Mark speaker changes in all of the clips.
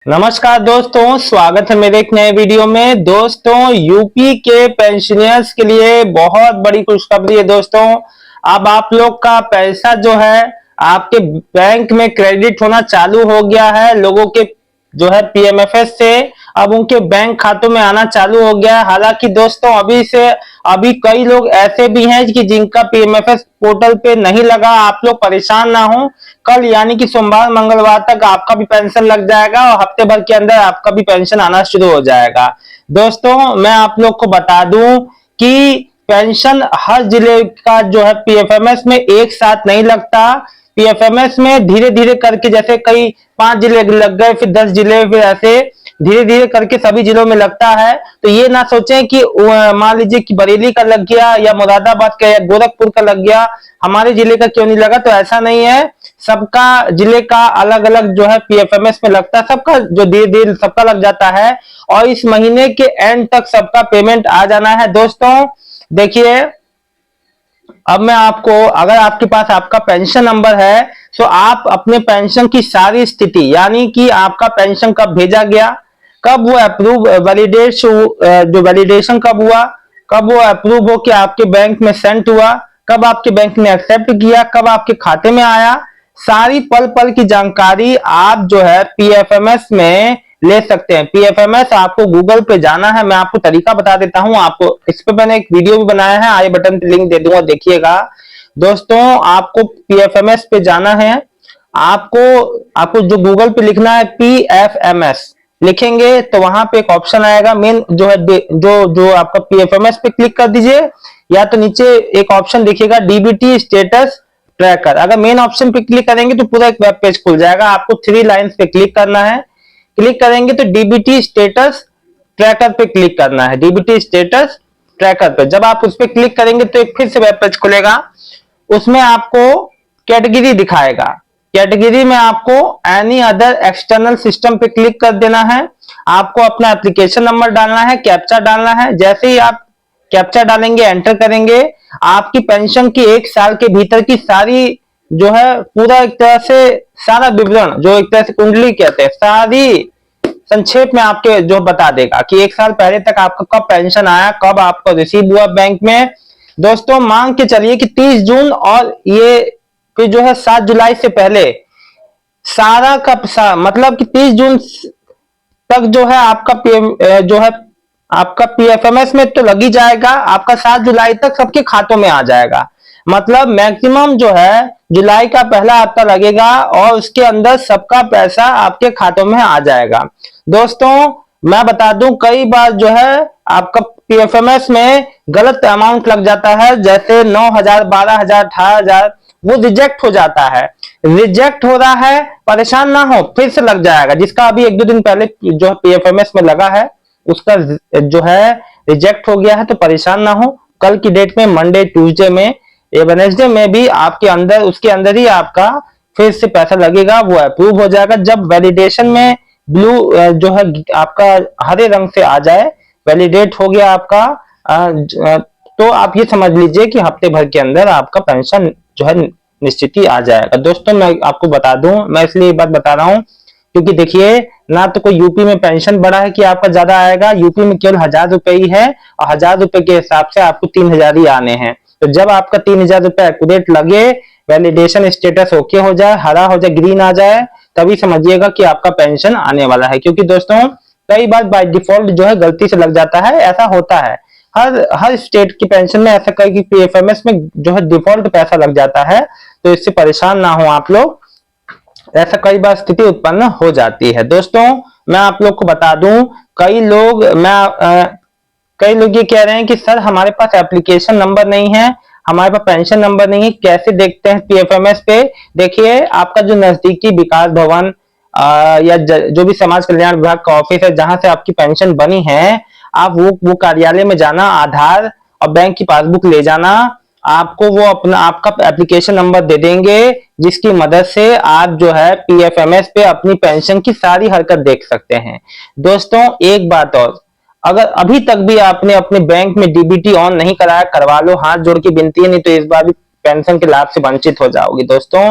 Speaker 1: नमस्कार दोस्तों, स्वागत है मेरे एक नए वीडियो में। दोस्तों, यूपी के पेंशनर्स के लिए बहुत बड़ी खुशखबरी है दोस्तों। अब आप लोग का पैसा जो है आपके बैंक में क्रेडिट होना चालू हो गया है। लोगों के जो है पीएमएफएस से अब उनके बैंक खातों में आना चालू हो गया है। हालांकि दोस्तों अभी कई लोग ऐसे भी हैं कि जिनका पीएमएफएस पोर्टल पे नहीं लगा। आप लोग परेशान ना हो, कल यानी कि सोमवार मंगलवार तक आपका भी पेंशन लग जाएगा और हफ्ते भर के अंदर आपका भी पेंशन आना शुरू हो जाएगा। दोस्तों, मैं आप लोग को बता दूं कि पेंशन हर जिले का जो है पीएफएमएस में एक साथ नहीं लगता। पीएफएमएस में धीरे धीरे करके, जैसे कई 5 जिले लग गए, फिर 10 जिले, फिर ऐसे धीरे धीरे करके सभी जिलों में लगता है। तो ये ना सोचें कि मान लीजिए कि बरेली का लग गया या मुरादाबाद का या गोरखपुर का लग गया, हमारे जिले का क्यों नहीं लगा। तो ऐसा नहीं है, सबका जिले का अलग अलग जो है पीएफएमएस में लगता है। सबका जो धीरे धीरे सबका लग जाता है और इस महीने के एंड तक सबका पेमेंट आ जाना है। दोस्तों देखिए, अब मैं आपको, अगर आपके पास आपका पेंशन नंबर है तो आप अपने पेंशन की सारी स्थिति, यानी कि आपका पेंशन कब भेजा गया, कब वो अप्रूव जो वैलिडेशन कब हुआ, कब वो अप्रूव हो कि आपके बैंक में सेंड हुआ, कब आपके बैंक ने एक्सेप्ट किया, कब आपके खाते में आया, सारी पल पल की जानकारी आप जो है पीएफएमएस में ले सकते हैं। पीएफएमएस आपको गूगल पे जाना है, मैं आपको तरीका बता देता हूं। आपको इस पे मैंने एक वीडियो भी बनाया है, आई बटन पे लिंक दे दूंगा, देखिएगा। दोस्तों, आपको पीएफएमएस पे जाना है। आपको आपको जो गूगल पे लिखना है पीएफएमएस लिखेंगे तो वहां पे एक ऑप्शन आएगा, मेन जो है जो आपका पीएफएमएस पे क्लिक कर दीजिए, या तो नीचे एक ऑप्शन दिखेगा डीबीटी स्टेटस ट्रैकर। अगर मेन ऑप्शन पे क्लिक करेंगे तो पूरा एक वेब पेज खुल जाएगा। आपको 3 लाइंस पे क्लिक करना है। क्लिक करेंगे तो डीबीटी स्टेटस ट्रैकर पे क्लिक करना है। डीबीटी स्टेटस ट्रैकर पे जब आप उस पर क्लिक करेंगे तो एक फिर से वेब पेज खुलेगा। उसमें आपको कैटेगरी दिखाएगा। कैटेगरी में आपको एनी अदर एक्सटर्नल सिस्टम पे क्लिक कर देना है। आपको अपना एप्लीकेशन नंबर डालना है, कैप्चा डालना है। जैसे ही आप कैप्चा डालेंगे, एंटर करेंगे, आपकी पेंशन की 1 साल के भीतर की सारी जो है पूरा एक तरह से सारा विवरण, जो एक तरह से कुंडली कहते हैं, सारी संक्षेप में आपके जो बता देगा कि 1 साल पहले तक आपका कब पेंशन आया, कब आपको रिसीव हुआ बैंक में। दोस्तों, मांग के चलिए कि 30 जून और ये फिर जो है 7 जुलाई से पहले सारा का मतलब कि 30 जून तक जो है आपका जो है आपका पीएफएमएस में तो लग ही जाएगा। आपका 7 जुलाई तक सबके खातों में आ जाएगा। मतलब मैक्सिमम जो है जुलाई का पहला हफ्ता लगेगा और उसके अंदर सबका पैसा आपके खातों में आ जाएगा। दोस्तों, मैं बता दूं, कई बार जो है आपका पीएफएमएस में गलत अमाउंट लग जाता है, जैसे 9,000, 12,000, 18,000, वो रिजेक्ट हो जाता है। रिजेक्ट हो रहा है, परेशान ना हो, फिर से लग जाएगा। जिसका अभी 1-2 दिन पहले जो पीएफएमएस में लगा है उसका जो है रिजेक्ट हो गया है, तो परेशान ना हो। कल की डेट में मंडे, ट्यूसडे में या वेडनेसडे में भी आपके अंदर, उसके अंदर ही आपका फिर से पैसा लगेगा, वो अप्रूव हो जाएगा। जब वैलिडेशन में ब्लू जो है आपका हरे रंग से आ जाए, वैलिडेट हो गया आपका, तो आप ये समझ लीजिए कि हफ्ते भर के अंदर आपका पेंशन जो है निश्चित ही आ जाएगा। दोस्तों, मैं आपको बता दूं, मैं इसलिए ये बात बता रहा हूं क्योंकि देखिए, ना तो कोई यूपी में पेंशन बढ़ा है कि आपका ज्यादा आएगा। यूपी में केवल 1,000 रुपए ही है और 1,000 रुपए के हिसाब से आपको 3,000 ही आने हैं। तो जब आपका 3,000 रुपए एक्यूरेट लगे, वैलिडेशन स्टेटस ओके हो जाए, हरा हो जाए, ग्रीन आ जाए, तभी समझिएगा कि आपका पेंशन आने वाला है। क्योंकि दोस्तों, कई बार बाय डिफॉल्ट जो है गलती से लग जाता है, ऐसा होता है। हर स्टेट की पेंशन में ऐसा कई कि पीएफएमएस में जो है डिफॉल्ट पैसा लग जाता है, तो इससे परेशान ना हो आप लोग। ऐसा कई बार स्थिति उत्पन्न हो जाती है। दोस्तों, मैं आप लोग को बता दूं, कई लोग ये कह रहे हैं कि सर हमारे पास एप्लीकेशन नंबर नहीं है, हमारे पास पेंशन नंबर नहीं है, कैसे देखते हैं पीएफएमएस पे। देखिए, आपका जो नजदीकी विकास भवन या जो भी समाज कल्याण विभाग का ऑफिस है जहां से आपकी पेंशन बनी है, आप वो कार्यालय में जाना, आधार और बैंक की पासबुक ले जाना। आपको वो अपना आपका एप्लीकेशन नंबर दे देंगे, जिसकी मदद से आप जो है पीएफएमएस पे अपनी पेंशन की सारी हरकत देख सकते हैं। दोस्तों, एक बात और, अगर अभी तक भी आपने अपने बैंक में डीबीटी ऑन नहीं कराया, करवा लो, हाथ जोड़ के विनती है, नहीं तो इस बार भी पेंशन के लाभ से वंचित हो जाओगे। दोस्तों,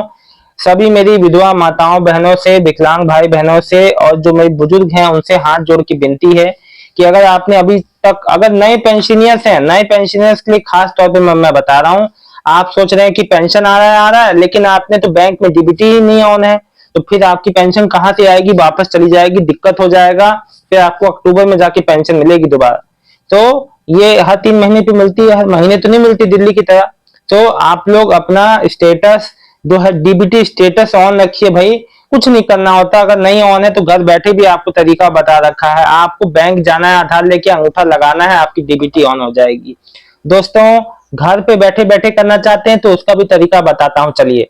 Speaker 1: सभी मेरी विधवा माताओं बहनों से, विकलांग भाई बहनों से और जो मेरे बुजुर्ग हैं उनसे हाथ जोड़ के विनती है कि अगर आपने अभी तक, अगर नए पेंशनियर्स हैं, नए पेंशनियर्स के लिए खास तौर पे मैं बता रहा हूँ, आप सोच रहे हैं कि पेंशन आ रहा है लेकिन आपने तो बैंक में डीबीटी ही नहीं ऑन है, तो फिर आपकी पेंशन कहाँ से आएगी, वापस चली जाएगी, दिक्कत हो जाएगा, फिर आपको अक्टूबर में जाके पेंशन मिलेगी दोबारा। तो ये हर 3 महीने पे मिलती है, हर महीने तो नहीं मिलती दिल्ली की तरह। तो आप लोग अपना स्टेटस जो है डीबीटी स्टेटस ऑन रखिए भाई, कुछ नहीं करना होता, अगर नहीं ऑन है तो घर बैठे भी आपको तरीका बता रखा है, आपको बैंक जाना है, आधार लेके अंगूठा लगाना है, आपकी डीबीटी ऑन हो जाएगी। दोस्तों घर पे बैठे बैठे करना चाहते हैं तो उसका भी तरीका बताता हूं, चलिए।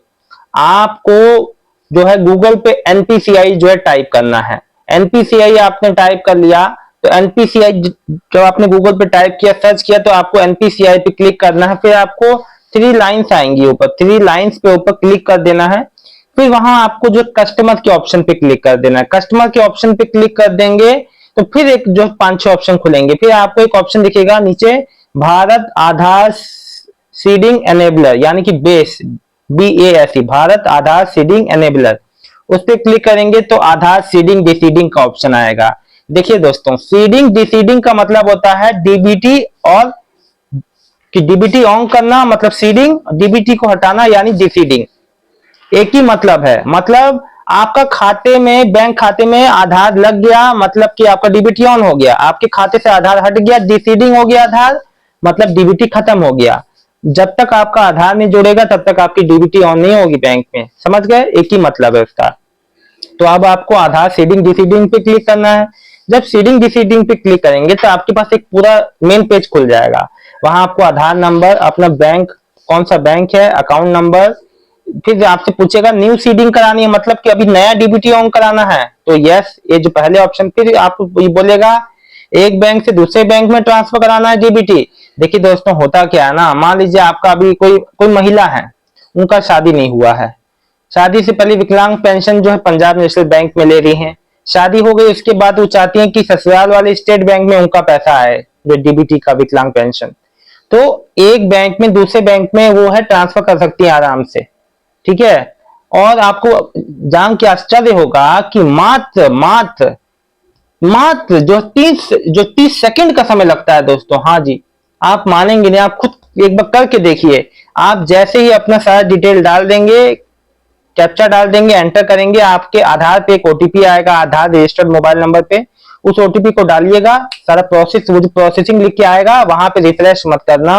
Speaker 1: आपको जो है गूगल पे एनपीसीआई जो है टाइप करना है। एनपीसीआई आपने टाइप कर लिया तो एनपीसीआई जब आपने गूगल पे टाइप किया, सर्च किया, तो आपको एनपीसीआई पे क्लिक करना है। फिर आपको 3 लाइन्स आएंगी ऊपर, 3 लाइन्स पे ऊपर क्लिक कर देना है। फिर वहां आपको जो कस्टमर के ऑप्शन पे क्लिक कर देना है। कस्टमर के ऑप्शन पे क्लिक कर देंगे तो फिर एक जो 5-6 ऑप्शन खुलेंगे। फिर आपको एक ऑप्शन दिखेगा नीचे, भारत आधार सीडिंग एनेबलर, यानी कि बेस, BASE, भारत आधार सीडिंग एनेबलर। उस पर क्लिक करेंगे तो आधार सीडिंग डिसीडिंग का ऑप्शन आएगा। देखिए दोस्तों, सीडिंग डिसीडिंग का मतलब होता है डीबीटी, और कि डीबीटी ऑन करना मतलब सीडिंग, डीबीटी को हटाना यानी डिसीडिंग, एक ही मतलब है। मतलब आपका खाते में, बैंक खाते में आधार लग गया मतलब कि आपका डीबीटी ऑन हो गया, आपके खाते से आधार हट गया, डिसीडिंग हो गया आधार, मतलब डीबीटी खत्म हो गया। जब तक आपका आधार नहीं जुड़ेगा तब तक आपकी डीबीटी ऑन नहीं होगी बैंक में, समझ गए, एक ही मतलब है उसका। तो अब आपको आधार सीडिंग डिसीडिंग पे क्लिक करना है। जब सीडिंग डिसीडिंग पे क्लिक करेंगे तो आपके पास एक पूरा मेन पेज खुल जाएगा। वहां आपको आधार नंबर, अपना बैंक, कौन सा बैंक है, अकाउंट नंबर, फिर आपसे पूछेगा न्यू सीडिंग करानी है, मतलब कि अभी नया डीबीटी ऑन कराना है, तो यस, ये जो पहले ऑप्शन, फिर आपको बोलेगा एक बैंक से दूसरे बैंक में ट्रांसफर कराना है डीबीटी। देखिए दोस्तों, होता क्या है ना, मान लीजिए आपका अभी कोई कोई महिला है, उनका शादी नहीं हुआ है, शादी से पहले विकलांग पेंशन जो है पंजाब नेशनल बैंक में ले रही हैं, शादी हो गई उसके बाद वो चाहती हैं कि ससुराल वाले स्टेट बैंक में उनका पैसा आए, जो डीबीटी का विकलांग पेंशन, तो एक बैंक में दूसरे बैंक में वो है ट्रांसफर कर सकती है आराम से, ठीक है। और आपको जान के आश्चर्य होगा कि मात्र मात्र मात्र जो 30 सेकंड का समय लगता है दोस्तों, हाँ जी, आप मानेंगे नहीं, आप खुद एक बार करके देखिए। आप जैसे ही अपना सारा डिटेल डाल देंगे, कैप्चा डाल देंगे, एंटर करेंगे, आपके आधार पे एक ओटीपी आएगा, आधार रजिस्टर्ड मोबाइल नंबर पे, उस ओटीपी को डालिएगा, सारा प्रोसेस, वो जो प्रोसेसिंग लिख के आएगा वहां पे रिफ्रेश मत करना,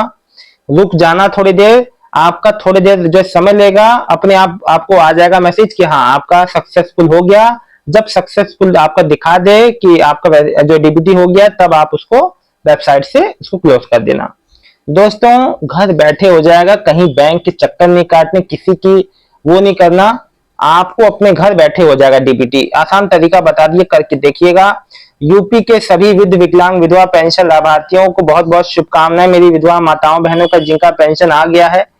Speaker 1: रुक जाना थोड़ी देर, आपका थोड़ी देर जो समय लेगा, अपने आप आपको आ जाएगा मैसेज कि हाँ आपका सक्सेसफुल हो गया। जब सक्सेसफुल आपका दिखा दे कि आपका जो डीबीटी हो गया, तब आप उसको वेबसाइट से उसको क्लोज कर देना। दोस्तों घर बैठे हो जाएगा, कहीं बैंक के चक्कर नहीं काटने, किसी की वो नहीं करना, आपको अपने घर बैठे हो जाएगा डीबीटी। आसान तरीका बता दिए, करके देखिएगा। यूपी के सभी वृद्ध विकलांग विधवा पेंशन लाभार्थियों को बहुत बहुत शुभकामनाएं, मेरी विधवा माताओं बहनों का जिनका पेंशन आ गया है।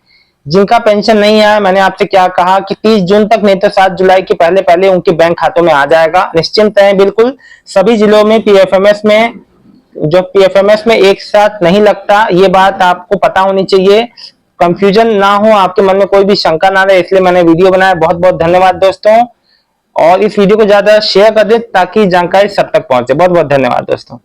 Speaker 1: जिनका पेंशन नहीं आया, मैंने आपसे क्या कहा कि 30 जून तक नहीं तो 7 जुलाई के पहले पहले उनके बैंक खातों में आ जाएगा, निश्चिंत है बिल्कुल। सभी जिलों में पीएफएमएस में, जो पीएफएमएस में एक साथ नहीं लगता, ये बात आपको पता होनी चाहिए, कंफ्यूजन ना हो, आपके मन में कोई भी शंका ना रहे, इसलिए मैंने वीडियो बनाया। बहुत बहुत धन्यवाद दोस्तों, और इस वीडियो को ज्यादा शेयर कर दें ताकि जानकारी सब तक पहुंचे। बहुत बहुत धन्यवाद दोस्तों।